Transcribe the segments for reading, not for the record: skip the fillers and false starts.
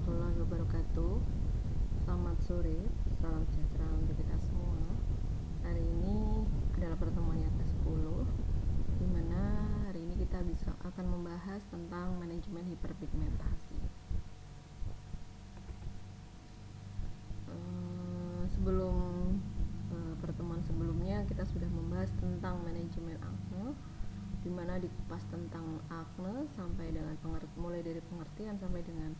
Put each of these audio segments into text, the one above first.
warahmatullahi wabarakatuh. Selamat sore, salam sejahtera untuk kita semua. Hari ini adalah pertemuan yang ke-10, di mana hari ini kita akan membahas tentang manajemen hiperpigmentasi. Sebelum pertemuan sebelumnya kita sudah membahas tentang manajemen akne, di mana dikupas tentang akne sampai dengan mulai dari pengertian sampai dengan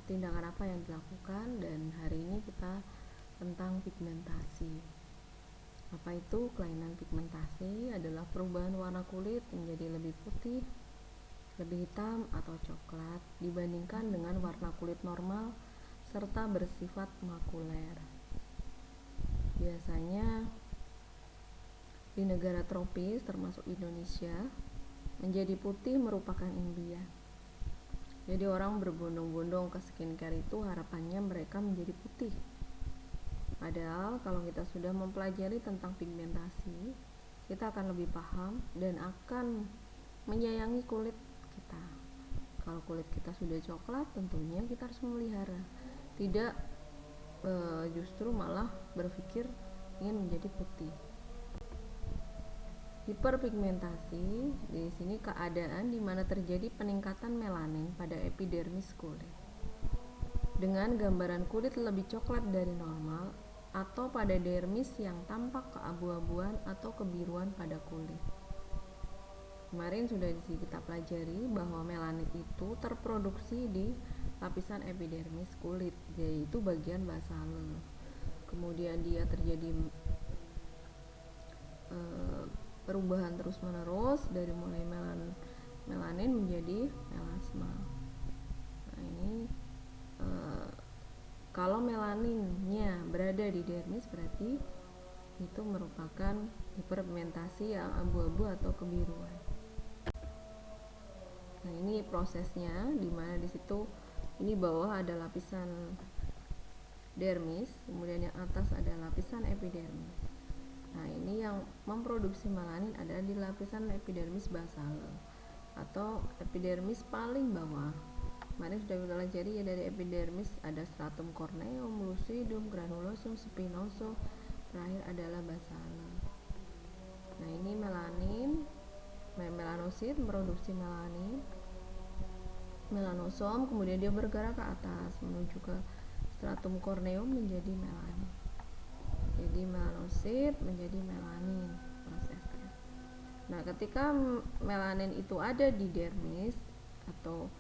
tindakan apa yang dilakukan, dan hari ini kita tentang pigmentasi. Apa itu kelainan pigmentasi? Adalah perubahan warna kulit menjadi lebih putih, lebih hitam atau coklat dibandingkan dengan warna kulit normal serta bersifat makuler. Biasanya di negara tropis termasuk Indonesia, menjadi putih merupakan impian. Jadi orang berbondong-bondong ke skincare itu harapannya mereka menjadi putih. Padahal kalau kita sudah mempelajari tentang pigmentasi, kita akan lebih paham dan akan menyayangi kulit kita. Kalau kulit kita sudah coklat, tentunya kita harus memelihara. Tidak justru malah berpikir ingin menjadi putih. Hiperpigmentasi di sini keadaan di mana terjadi peningkatan melanin pada epidermis kulit dengan gambaran kulit lebih coklat dari normal, atau pada dermis yang tampak keabu-abuan atau kebiruan pada kulit. Kemarin sudah kita pelajari bahwa melanin itu terproduksi di lapisan epidermis kulit, yaitu bagian basale. Kemudian dia terjadi perubahan terus-menerus dari mulai melanin menjadi melasma. Nah, ini kalau melaninnya berada di dermis, berarti itu merupakan hiperpigmentasi yang abu-abu atau kebiruan. Nah, ini prosesnya, di mana di situ ini bawah ada lapisan dermis, kemudian yang atas ada lapisan epidermis. Nah, ini yang memproduksi melanin ada di lapisan epidermis basale atau epidermis paling bawah. Kemarin sudah kita pelajari ya, dari epidermis ada stratum corneum, lucidum, granulosum, spinosum, terakhir adalah basale. Nah, ini melanin, melanosit memproduksi melanin, melanosom, kemudian dia bergerak ke atas menuju ke stratum corneum menjadi melanin. Jadi melanosit menjadi melanin prosesnya. Nah, ketika melanin itu ada di dermis atau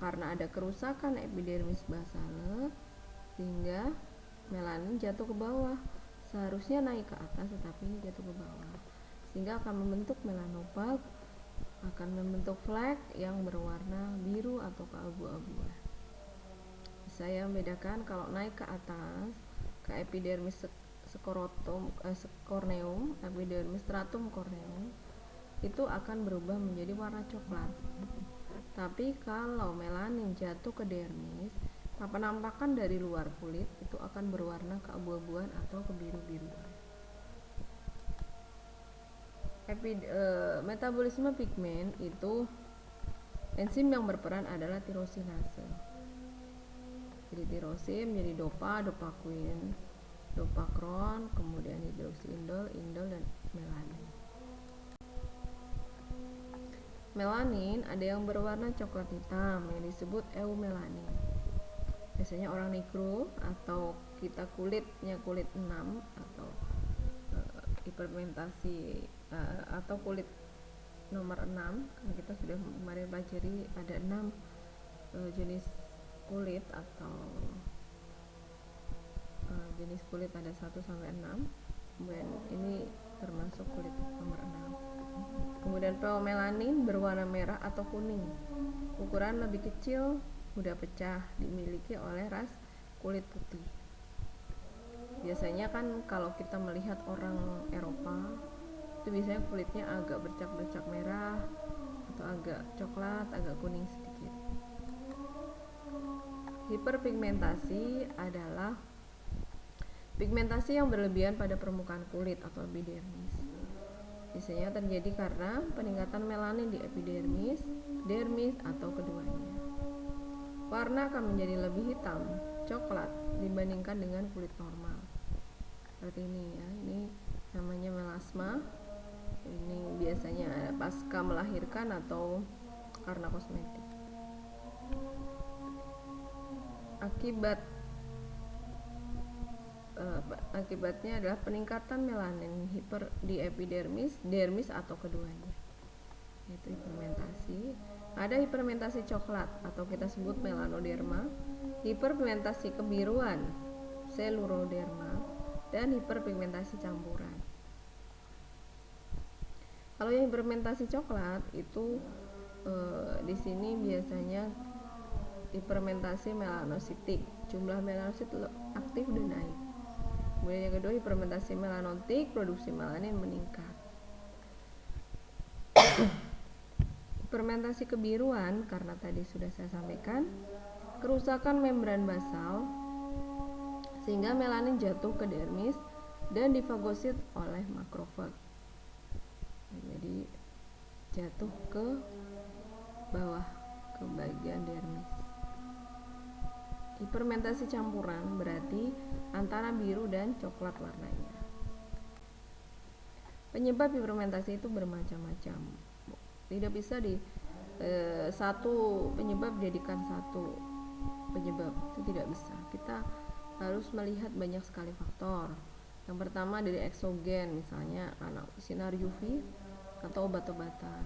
karena ada kerusakan epidermis basale, sehingga melanin jatuh ke bawah. Seharusnya naik ke atas, tetapi ini jatuh ke bawah, sehingga akan membentuk melanopak, akan membentuk flek yang berwarna biru atau keabu-abuan. Saya membedakan kalau naik ke atas ke epidermis corneum, epidermis stratum corneum, itu akan berubah menjadi warna coklat. Tapi kalau melanin jatuh ke dermis, penampakan dari luar kulit itu akan berwarna keabu-abuan atau kebiru-biruan. Metabolisme pigmen itu enzim yang berperan adalah tirosinase. Jadi tirosin menjadi dopaquin, dopakron, kemudian hidroksiindol, indol, dan melanin. Melanin ada yang berwarna coklat hitam yang disebut eumelanin. Biasanya orang negro atau kita kulitnya kulit 6 atau hiperpigmentasi atau kulit nomor 6, karena kita sudah kemarin pelajari ada 6 jenis kulit atau jenis kulit ada 1 sampai 6. Kemudian ini termasuk kulit nomor 6. Kemudian melanin berwarna merah atau kuning, ukuran lebih kecil, mudah pecah, dimiliki oleh ras kulit putih. Biasanya kan kalau kita melihat orang Eropa itu biasanya kulitnya agak bercak-bercak merah atau agak coklat, agak kuning sedikit. Hiperpigmentasi adalah pigmentasi yang berlebihan pada permukaan kulit atau epidermis. Biasanya terjadi karena peningkatan melanin di epidermis, dermis, atau keduanya. warna akan menjadi lebih hitam coklat dibandingkan dengan kulit normal. Seperti ini ya, ini namanya melasma. Ini biasanya pasca melahirkan atau karena kosmetik. Akibatnya adalah peningkatan melanin di epidermis, dermis atau keduanya. Yaitu hiperpigmentasi. Ada hiperpigmentasi coklat atau kita sebut melanoderma, hiperpigmentasi kebiruan, seluroderma, dan hiperpigmentasi campuran. Kalau yang hiperpigmentasi coklat itu di sini biasanya hiperpigmentasi melanositik, jumlah melanosit aktif dan naik. Kemudian yang kedua hiperpigmentasi melanotik, produksi melanin meningkat. Hiperpigmentasi kebiruan karena tadi sudah saya sampaikan kerusakan membran basal sehingga melanin jatuh ke dermis dan difagosit oleh makrofag. Jadi jatuh ke bawah, ke bagian dermis. Hiperpigmentasi campuran berarti antara biru dan coklat warnanya. Penyebab hiperpigmentasi itu bermacam-macam. Tidak bisa satu penyebab jadikan satu penyebab, itu tidak bisa. Kita harus melihat banyak sekali faktor. Yang pertama dari eksogen, misalnya karena sinar UV atau obat-obatan.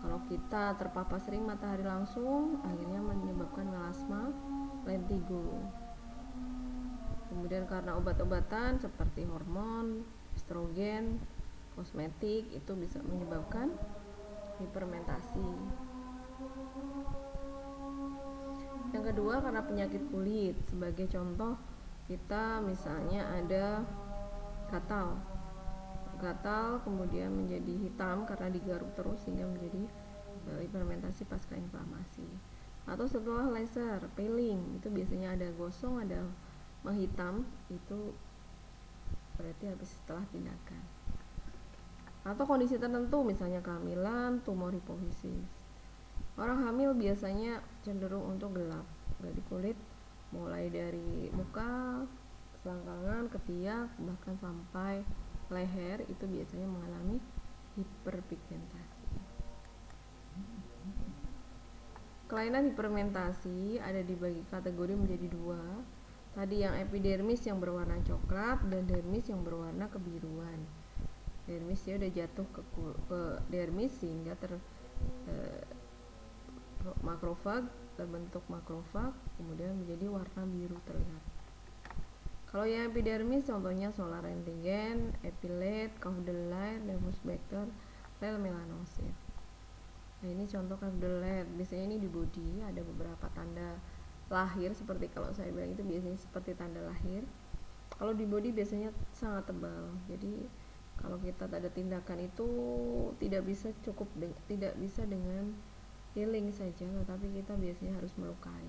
Kalau kita terpapar sering matahari langsung, akhirnya menyebabkan melasma, lentigo. Kemudian karena obat-obatan seperti hormon, estrogen, kosmetik, itu bisa menyebabkan hiperpigmentasi. Yang kedua karena penyakit kulit. Sebagai contoh, kita misalnya ada gatal kemudian menjadi hitam karena digaruk terus sehingga menjadi hiperpigmentasi pasca inflamasi. Atau setelah laser peeling, itu biasanya ada gosong, ada menghitam, itu berarti habis setelah tindakan. Atau kondisi tertentu misalnya kehamilan, tumor hipofisis. Orang hamil biasanya cenderung untuk gelap dari kulit, mulai dari muka, selangkangan, ketiak, bahkan sampai leher, itu biasanya mengalami hiperpigmentasi. Kelainan hiperpigmentasi ada dibagi kategori menjadi dua. Tadi yang epidermis yang berwarna coklat dan dermis yang berwarna kebiruan. Dermis dia udah jatuh ke dermis sehingga makrofag, terbentuk makrofag, kemudian menjadi warna biru terlihat. Kalau yang epidermis contohnya solar antigen, epilate, Cauda-Lair, Nevus Baker, rel melanosit. Nah ini contoh Cauda-Lair. Biasanya ini di body ada beberapa tanda lahir, seperti kalau saya bilang itu biasanya seperti tanda lahir. Kalau di body biasanya sangat tebal. Jadi kalau kita ada tindakan itu tidak bisa dengan healing saja, tetapi kita biasanya harus melukai.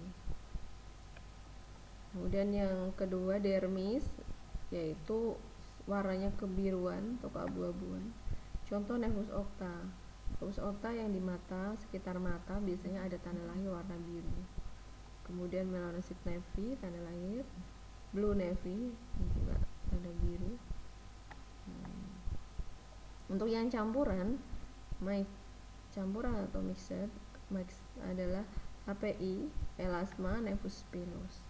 Kemudian yang kedua dermis, yaitu warnanya kebiruan atau keabu-abuan. Contoh Nevus octa. Nevus octa yang di mata, sekitar mata biasanya ada tanda lahir warna biru. Kemudian melanocyte nevi, tanda lahir, blue nevi juga tanda biru. Untuk yang campuran atau mixed adalah HPI, melasma, nevus pilus.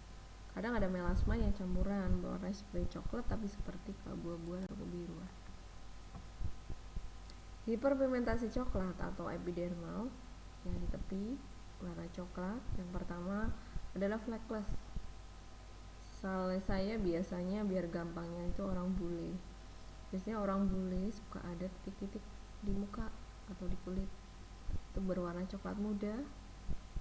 Kadang ada melasma yang campuran, berwarna seperti coklat tapi seperti keabu-abuan atau kebiruan. Hiperpigmentasi coklat atau epidermal yang di tepi warna coklat. Yang pertama adalah fleckless. Saya biasanya biar gampangnya itu orang bule. Biasanya orang bule suka ada titik-titik di muka atau di kulit. Itu berwarna coklat muda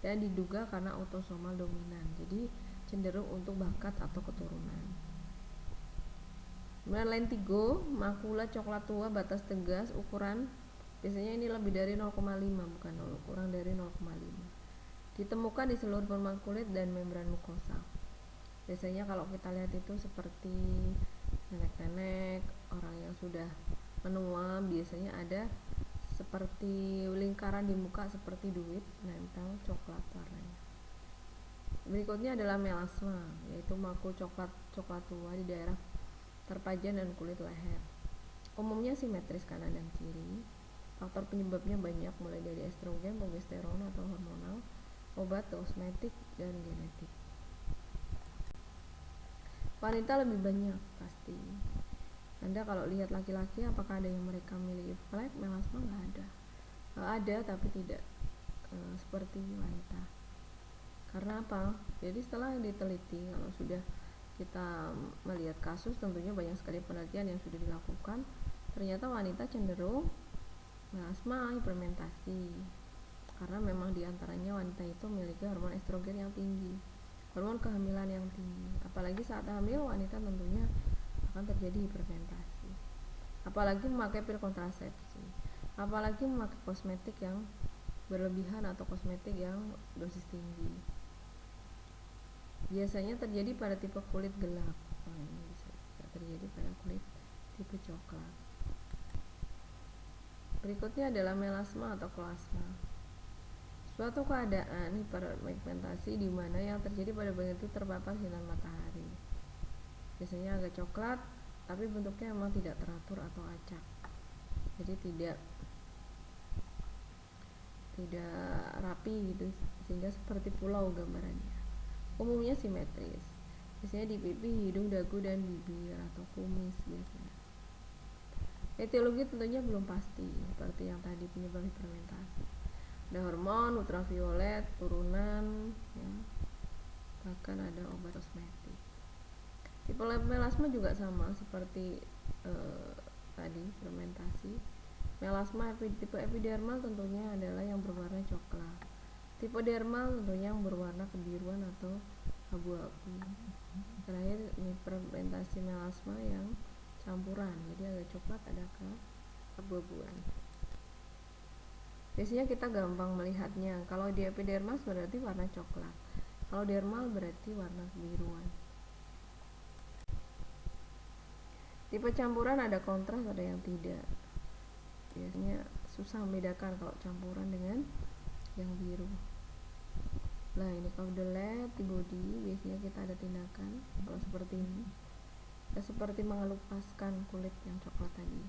dan diduga karena autosomal dominan. Jadi cenderung untuk bakat atau keturunan. Kemudian lentigo, makula coklat tua batas tegas, ukuran biasanya ini lebih dari 0,5, bukan 0, kurang dari 0,5. Ditemukan di seluruh permukaan kulit dan membran mukosa. Biasanya kalau kita lihat itu seperti nenek-nenek, orang yang sudah menua, biasanya ada seperti lingkaran di muka seperti duit nempel coklat warnanya. Berikutnya adalah melasma, yaitu maku coklat tua di daerah terpajan dan kulit leher. Umumnya simetris kanan dan kiri. Faktor penyebabnya banyak, mulai dari estrogen, progesteron atau hormonal, obat, kosmetik, dan genetik. Wanita lebih banyak pasti. Anda kalau lihat laki-laki, apakah ada yang mereka memiliki flek melasma? Nggak ada. Ada tapi tidak seperti wanita. Karena apa? Jadi setelah diteliti, kalau sudah kita melihat kasus, tentunya banyak sekali penelitian yang sudah dilakukan. Ternyata wanita cenderung melasma hipermentasi, karena memang diantaranya wanita itu memiliki hormon estrogen yang tinggi, hormon kehamilan yang tinggi. Apalagi saat hamil, wanita tentunya akan terjadi hipermentasi. Apalagi memakai pil kontrasepsi, apalagi memakai kosmetik yang berlebihan atau kosmetik yang dosis tinggi. Biasanya terjadi pada tipe kulit gelap. Ini bisa terjadi pada kulit tipe coklat. Berikutnya adalah melasma atau kolasma. Suatu keadaan hiperpigmentasi di mana yang terjadi pada bagian itu terpapar sinar matahari. Biasanya agak coklat, tapi bentuknya memang tidak teratur atau acak. Jadi tidak rapi gitu, sehingga seperti pulau gambarannya. Umumnya simetris. Biasanya di pipi, hidung, dagu, dan bibir atau kumis biasanya. Etiologi tentunya belum pasti, seperti yang tadi penyebab hiperpigmentasi. Ada hormon, ultraviolet, turunan, ya. Bahkan ada obat kosmetik. Tipe melasma juga sama seperti tadi fermentasi. Melasma tipe epidermal tentunya adalah yang berwarna coklat. Tipe dermal tentunya yang berwarna kebiruan atau abu-abu. Terakhir ini fermentasi melasma yang campuran, jadi ada coklat, ada abu-abuan. Biasanya kita gampang melihatnya. Kalau di epidermal berarti warna coklat, kalau dermal berarti warna kebiruan. Tipe campuran ada kontras, ada yang tidak. Biasanya susah membedakan kalau campuran dengan yang biru. Nah, ini kalau the lab di body, biasanya kita ada tindakan kalau seperti ini. Kita seperti mengelupaskan kulit yang coklat tadi.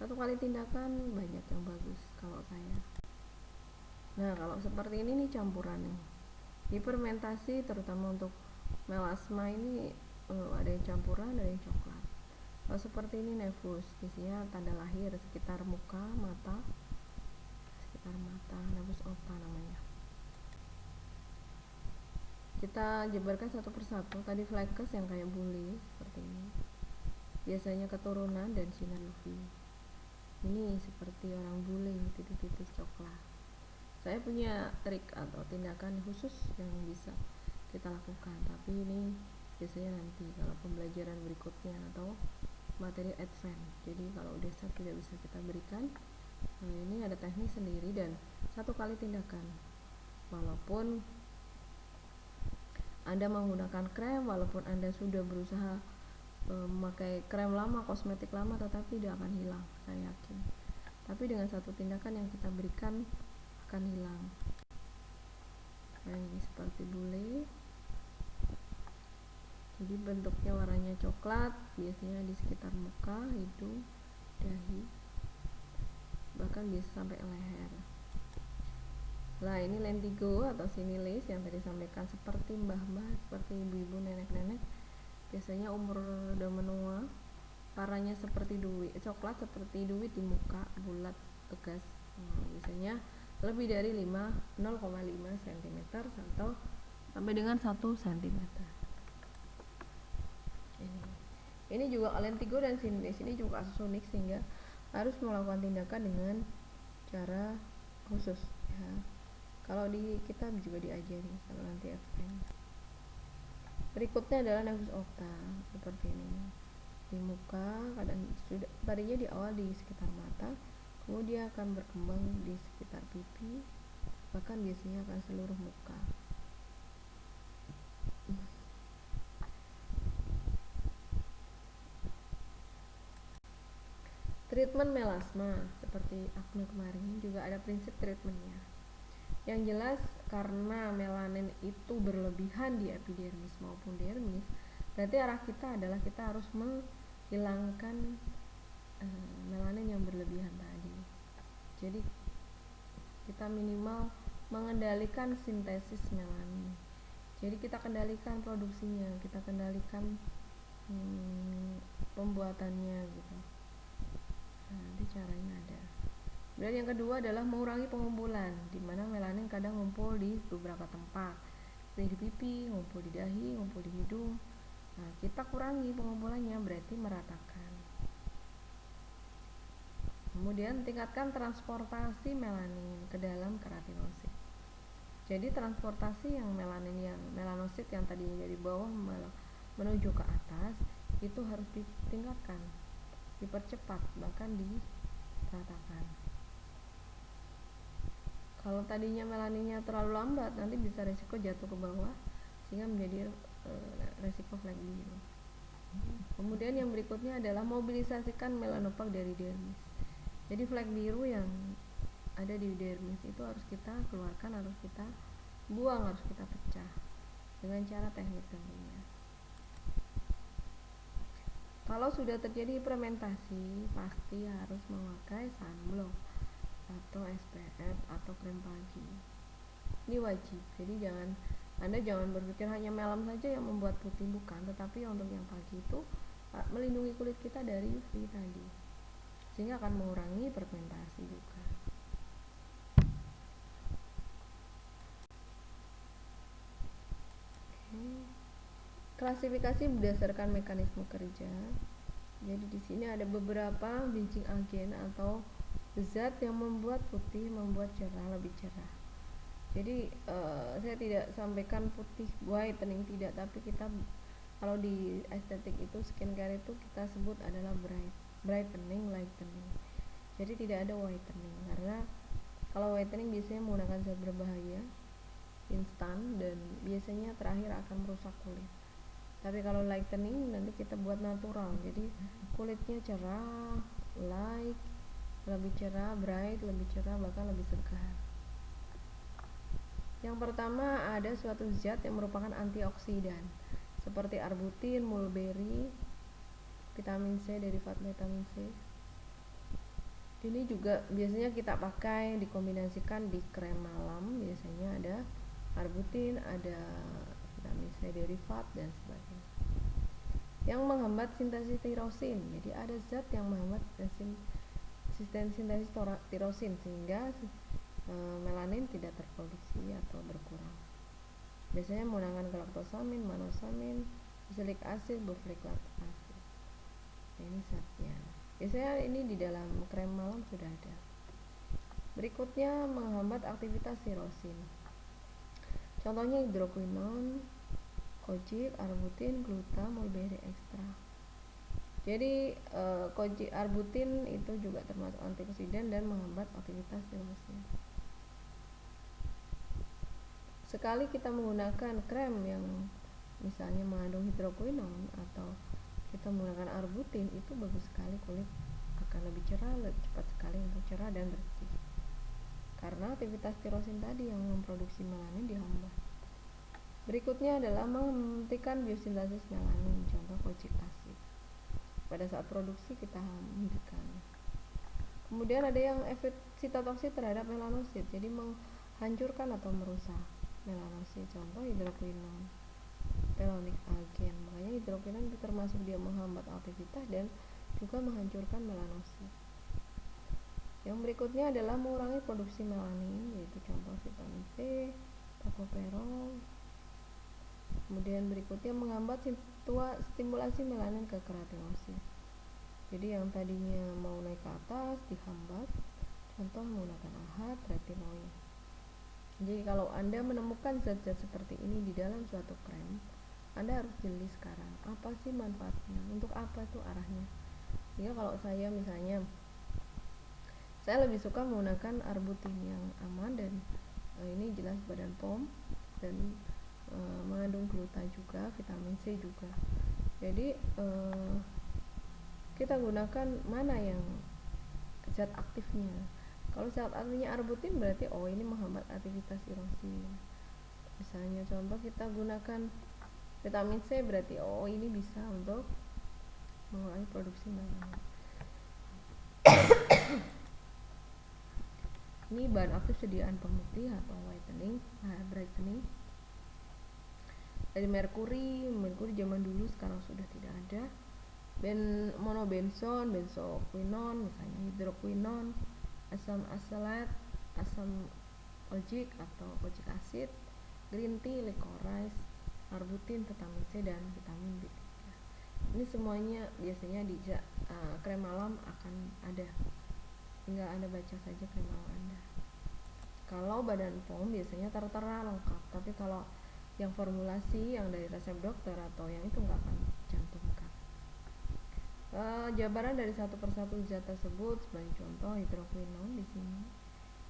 Satu kali tindakan banyak yang bagus kalau saya. Nah, kalau seperti ini nih campuran nih. Hiperpigmentasi terutama untuk melasma ini ada yang campuran, ada yang coklat. Kalau seperti ini nefus, biasanya tanda lahir sekitar muka, mata, nevus opta namanya. Kita jabarkan satu persatu. Tadi flekes yang kayak bule seperti ini, biasanya keturunan dan sinar UV. Ini seperti orang bule, titik-titik coklat. Saya punya trik atau tindakan khusus yang bisa kita lakukan, tapi ini biasanya nanti kalau pembelajaran berikutnya atau materi advance. Jadi kalau dasar tidak bisa kita berikan. Nah, ini ada teknik sendiri dan satu kali tindakan. Walaupun Anda menggunakan krem, walaupun Anda sudah berusaha memakai krem lama, kosmetik lama, tetapi tidak akan hilang, saya yakin. Tapi dengan satu tindakan yang kita berikan akan hilang. Nah, ini seperti bule. Jadi bentuknya warnanya coklat, biasanya di sekitar muka, hidung, dahi, bahkan bisa sampai leher. Nah, ini lentigo atau sinilis yang tadi sampaikan, seperti mbah-mbah, seperti ibu-ibu, nenek-nenek, biasanya umur udah menua, warnanya seperti duit, coklat seperti duit di muka, bulat, tegas. Biasanya lebih dari 0,5 cm atau sampai dengan 1 cm. Ini juga lentigo dan sinilis ini juga kasus unik, sehingga harus melakukan tindakan dengan cara khusus ya. Kalau di kita juga diajari kalau nanti advance. Berikutnya adalah nevus opta seperti ini. Di muka kadang sudah tadinya di awal di sekitar mata, kemudian akan berkembang di sekitar pipi, bahkan biasanya akan seluruh muka. Treatment melasma seperti acne kemarin juga ada prinsip treatmentnya. Yang jelas karena melanin itu berlebihan di epidermis maupun dermis, berarti arah kita adalah kita harus menghilangkan melanin yang berlebihan tadi. Jadi kita minimal mengendalikan sintesis melanin. Jadi kita kendalikan produksinya, kita kendalikan pembuatannya gitu. Nah, nanti caranya ada. Dan yang kedua adalah mengurangi pengumpulan, di mana melanin kadang ngumpul di beberapa tempat, seperti di pipi, ngumpul di dahi, ngumpul di hidung. Nah, kita kurangi pengumpulannya, berarti meratakan. Kemudian tingkatkan transportasi melanin ke dalam keratinosit. Jadi transportasi yang melanosit yang tadinya dari bawah menuju ke atas itu harus ditingkatkan, dipercepat, bahkan diratakan. Kalau tadinya melaninnya terlalu lambat, nanti bisa resiko jatuh ke bawah sehingga menjadi resiko flek biru. Kemudian yang berikutnya adalah mobilisasikan melanopak dari dermis. Jadi flek biru yang ada di dermis itu harus kita keluarkan, harus kita buang, harus kita pecah dengan cara teknik tentunya. Kalau sudah terjadi hiperpigmentasi, pasti harus memakai sunblock atau SPF atau krem pagi. Ini wajib. Jadi Anda jangan berpikir hanya malam saja yang membuat putih, bukan, tetapi untuk yang pagi itu melindungi kulit kita dari UV tadi, sehingga akan mengurangi pigmentasi juga. Klasifikasi berdasarkan mekanisme kerja. Jadi di sini ada beberapa bleaching agent atau zat yang membuat putih, membuat cerah, lebih cerah. Jadi saya tidak sampaikan putih whitening, tidak, tapi kita kalau di estetik itu skincare itu kita sebut adalah brightening, lightening. Jadi tidak ada whitening, karena kalau whitening biasanya menggunakan zat berbahaya instan dan biasanya terakhir akan merusak kulit. Tapi kalau lightening nanti kita buat natural, jadi kulitnya cerah, light, lebih cerah, bright, lebih cerah, bahkan lebih segar. Yang pertama ada suatu zat yang merupakan antioksidan seperti arbutin, mulberry, vitamin C, derivat vitamin C. Ini juga biasanya kita pakai dikombinasikan di krem malam, biasanya ada arbutin, ada vitamin C derivat dan sebagainya. Yang menghambat sintesis tirosin. Jadi ada zat yang menghambat sintesis tirosin sehingga melanin tidak terproduksi atau berkurang. Biasanya menggunakan galactosamin, manosamin, azelaic acid, bufuric acid. Ini zatnya. Biasanya ini di dalam krem malam sudah ada. Berikutnya menghambat aktivitas tirosin. Contohnya hidroquinon, kojic, arbutin, gluta, mulberry extra. Jadi kojic, arbutin itu juga termasuk antioksidan dan menghambat aktivitas tirosin. Sekali kita menggunakan krem yang misalnya mengandung hidroquinon atau kita menggunakan arbutin, itu bagus sekali, kulit akan lebih cerah, lebih cepat sekali untuk cerah dan bersih. Karena aktivitas tirosin tadi yang memproduksi melanin dihambat. Berikutnya adalah menghentikan biosintesis melanin, contoh kojic acid. Pada saat produksi kita hentikan. Kemudian ada yang efek sitotoksik terhadap melanosit, jadi menghancurkan atau merusak melanosit, contoh hidroquinon, phenolic agent. Makanya hidroquinon itu termasuk dia menghambat aktivitas dan juga menghancurkan melanosit. Yang berikutnya adalah mengurangi produksi melanin, yaitu contoh vitamin C, tocopherol. Kemudian berikutnya menghambat stimulasi melanin ke keratinosit. Jadi yang tadinya mau naik ke atas dihambat, contoh menggunakan AHA, retinoid. Jadi kalau Anda menemukan zat-zat seperti ini di dalam suatu krem, Anda harus jeli sekarang, apa sih manfaatnya, untuk apa itu arahnya. Sehingga kalau saya misalnya, saya lebih suka menggunakan arbutin yang aman dan ini jelas badan POM dan mengandung gluta juga, vitamin C juga. Jadi kita gunakan mana yang zat aktifnya. Kalau saat artinya arbutin berarti ini menghambat aktivitas erosi. Misalnya contoh kita gunakan vitamin C berarti ini bisa untuk mengurangi produksi melanin. Ini bahan aktif sediaan pemutih atau brightening. Dari merkuri zaman dulu sekarang sudah tidak ada. Monobenson, benzoquinon, misalnya hidroquinon, asam aselat, asam kojic atau kojic acid, green tea, licorice, arbutin, vitamin C dan vitamin B3. Ini semuanya biasanya di krem malam akan ada. Tinggal Anda baca saja krem malam Anda. Kalau badan POM biasanya tertera lengkap, tapi kalau yang formulasi yang dari resep dokter atau yang itu nggak akan cantumkan. Jabaran dari satu persatu zat tersebut sebagai contoh hidroquinon di sini.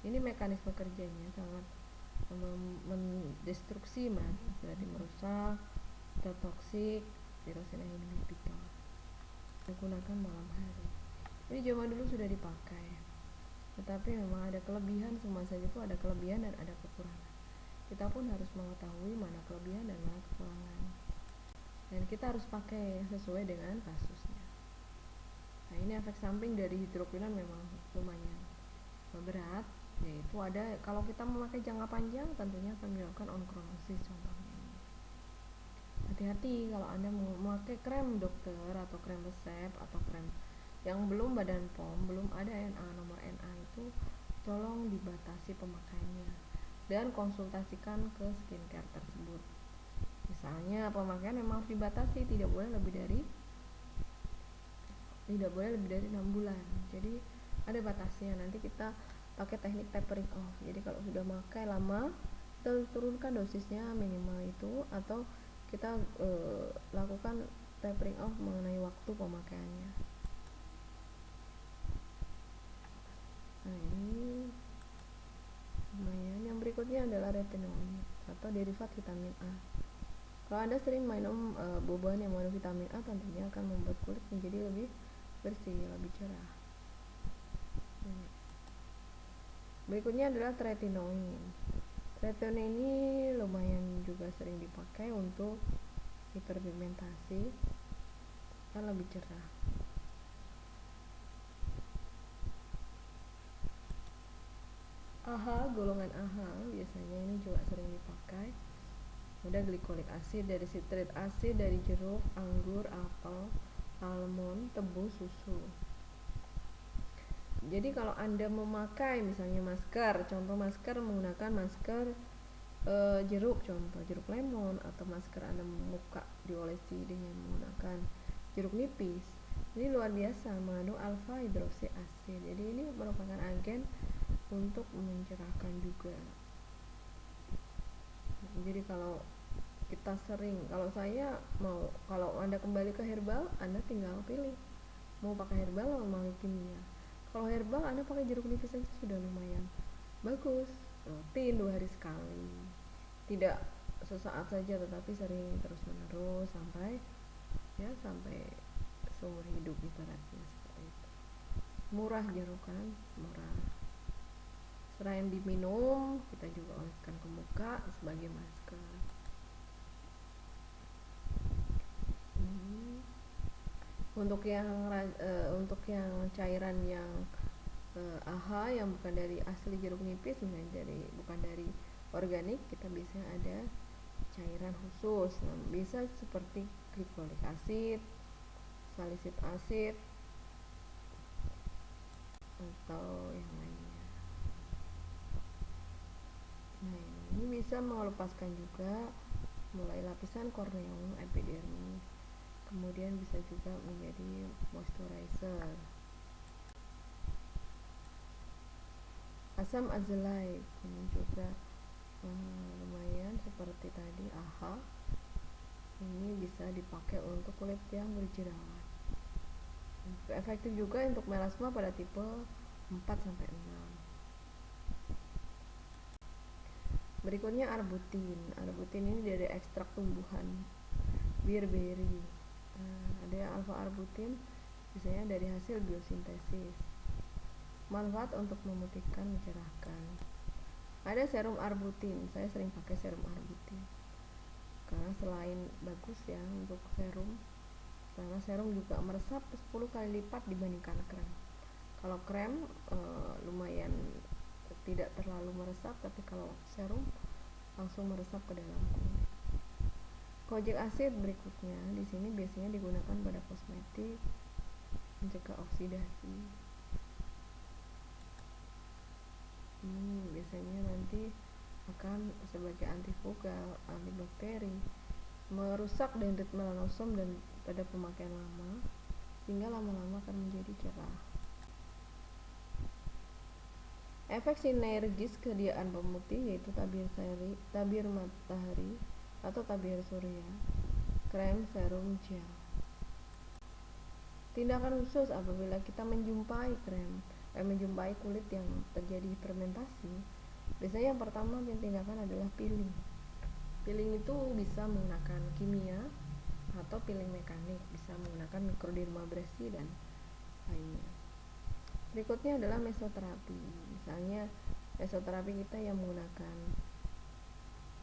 Ini mekanisme kerjanya sangat mendestruksi berarti merusak, toksik, tirosin inhibitor. Digunakan malam hari. Ini zaman dulu sudah dipakai. Tetapi memang ada kelebihan, semua saja itu ada kelebihan dan ada kekurangan. Kita pun harus mengetahui mana kelebihan dan mana kekurangan. Dan kita harus pakai sesuai dengan kasusnya. Nah, ini efek samping dari hidroquinon memang lumayan berat, yaitu ada kalau kita memakai jangka panjang tentunya akan menyebabkan onkronosis contohnya. Hati-hati kalau Anda memakai krem dokter atau krem resep atau krem yang belum badan POM, belum ada NA, nomor NA itu tolong dibatasi pemakaiannya dan konsultasikan ke skincare tersebut. Misalnya pemakaian memang harus dibatasi, tidak boleh lebih dari 6 bulan. Jadi ada batasnya. Nanti kita pakai teknik tapering off. Jadi kalau sudah pakai lama, kita turunkan dosisnya minimal itu, atau kita lakukan tapering off mengenai waktu pemakaiannya. Nah, ini lumayan. Yang berikutnya adalah retinoid atau derivat vitamin A. Kalau Anda sering minum buah-buahan yang mengandung vitamin A, tentunya akan membuat kulit menjadi lebih bersih, lebih cerah. Berikutnya adalah tretinoin. Tretinoin ini lumayan juga sering dipakai untuk hiperpigmentasi dan lebih cerah. AHA, golongan AHA biasanya ini juga sering dipakai. Ada glikolik asid dari sitrit asid dari jeruk, anggur, apel, almond, tebu, susu. Jadi kalau Anda memakai misalnya masker, contoh masker menggunakan masker jeruk, contoh jeruk lemon, atau masker Anda muka diolesi dengan menggunakan jeruk nipis, ini luar biasa mengandung alpha hidroksi asid. Jadi ini merupakan agen untuk mencerahkan juga. Jadi kalau kita sering, kalau Anda kembali ke herbal, Anda tinggal pilih mau pakai herbal atau mau kimia. Kalau herbal Anda pakai jeruk nipis saja sudah lumayan bagus, rutin 2 hari sekali, tidak sesaat saja tetapi sering terus menerus sampai seumur hidup ibaratnya seperti itu. Murah jeruk kan, murah. Selain diminum, kita juga oleskan ke muka sebagai masker. Untuk yang cairan yang AHA yang bukan dari asli jeruk nipis, bukan dari organik, kita bisa ada cairan khusus. Nah, bisa seperti glikolik asid, salicylic acid, atau yang lainnya. Nah, ini bisa melepaskan juga mulai lapisan korneum, epidermis, kemudian bisa juga menjadi moisturizer. Asam azelaic ini juga lumayan seperti tadi AHA. Ini bisa dipakai untuk kulit yang berjerawat. Efektif juga untuk melasma pada tipe 4-6. Berikutnya arbutin. Arbutin ini dari ekstrak tumbuhan beerberry. Ada alfa arbutin biasanya dari hasil biosintesis. Manfaat untuk memutihkan, mencerahkan. Ada serum arbutin, saya sering pakai serum arbutin karena selain bagus ya untuk serum, karena serum juga meresap 10 kali lipat dibandingkan krem. Kalau krem lumayan tidak terlalu meresap, tapi kalau serum langsung meresap ke dalam kulit. Kojic acid berikutnya di sini biasanya digunakan pada kosmetik, mencegah oksidasi. Biasanya nanti akan sebagai antifungal, antibakteri, merusak dendrit melanosom dan pada pemakaian lama, sehingga lama-lama akan menjadi cerah. Efek sinergis kediaan pemutih yaitu tabir matahari atau tabir surya, krem, serum, gel. Tindakan khusus apabila kita menjumpai menjumpai kulit yang terjadi fermentasi, biasanya yang pertama tindakan adalah peeling. Peeling itu bisa menggunakan kimia atau peeling mekanik, bisa menggunakan mikrodermabrasi dan lainnya. Berikutnya adalah mesoterapi. Misalnya mesoterapi kita yang menggunakan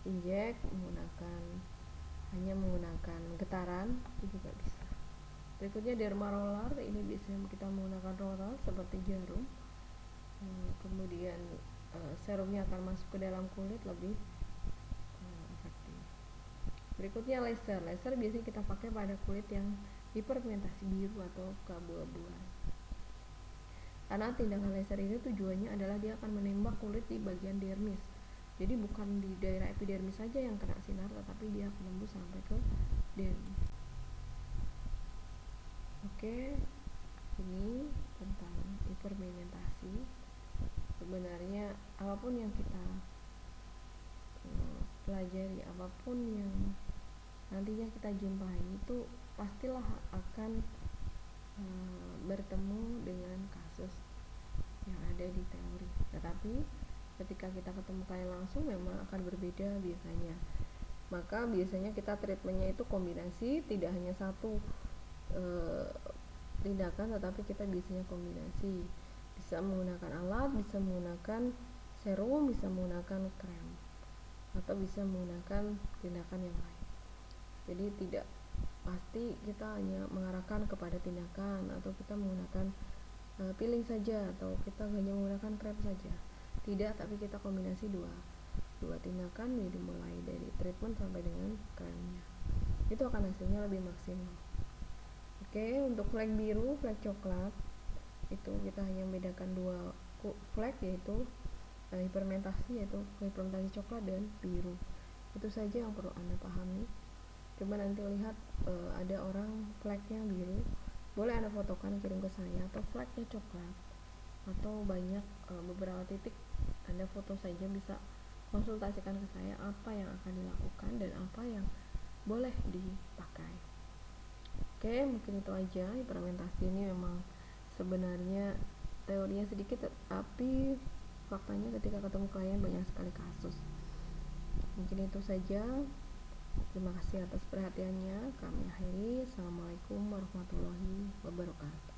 injek, hanya menggunakan getaran, itu juga bisa. Berikutnya derma roller, ini biasanya kita menggunakan roller seperti jarum. Kemudian serumnya akan masuk ke dalam kulit lebih efektif. Berikutnya laser. Laser biasanya kita pakai pada kulit yang hiperpigmentasi biru atau keabu-abuan. Karena tindakan laser ini tujuannya adalah dia akan menembak kulit di bagian dermis. Jadi bukan di daerah epidermis saja yang kena sinar, tetapi dia akan tembus sampai ke dermis. Oke, ini tentang hiperpigmentasi. Sebenarnya apapun yang kita pelajari, apapun yang nantinya kita jumpai, itu pastilah akan bertemu dengan kasus yang ada di teori. Tetapi ketika kita ketemu kalian langsung memang akan berbeda biasanya. Maka biasanya kita treatmentnya itu kombinasi, tidak hanya satu tindakan, tetapi kita biasanya kombinasi. Bisa menggunakan alat, bisa menggunakan serum, bisa menggunakan krem, atau bisa menggunakan tindakan yang lain. Jadi tidak pasti kita hanya mengarahkan kepada tindakan, atau kita menggunakan peeling saja, atau kita hanya menggunakan krem saja. Tidak, tapi kita kombinasi dua tindakan, jadi mulai dari treatment sampai dengan kremnya. Itu akan hasilnya lebih maksimal. Oke, untuk flek biru, flek coklat, itu kita hanya membedakan dua flek, yaitu hiperpigmentasi, yaitu hiperpigmentasi coklat dan biru. Itu saja yang perlu Anda pahami. Coba nanti lihat ada orang fleknya biru, boleh Anda fotokan, kirim ke saya, atau fleknya coklat, atau banyak beberapa titik, Anda foto saja, bisa konsultasikan ke saya apa yang akan dilakukan dan apa yang boleh dipakai. Oke, mungkin itu aja. Hiperpigmentasi ini memang sebenarnya teorinya sedikit, tapi faktanya ketika ketemu klien banyak sekali kasus. Mungkin itu saja. Terima kasih atas perhatiannya. Kami akhiri. Assalamualaikum warahmatullahi wabarakatuh.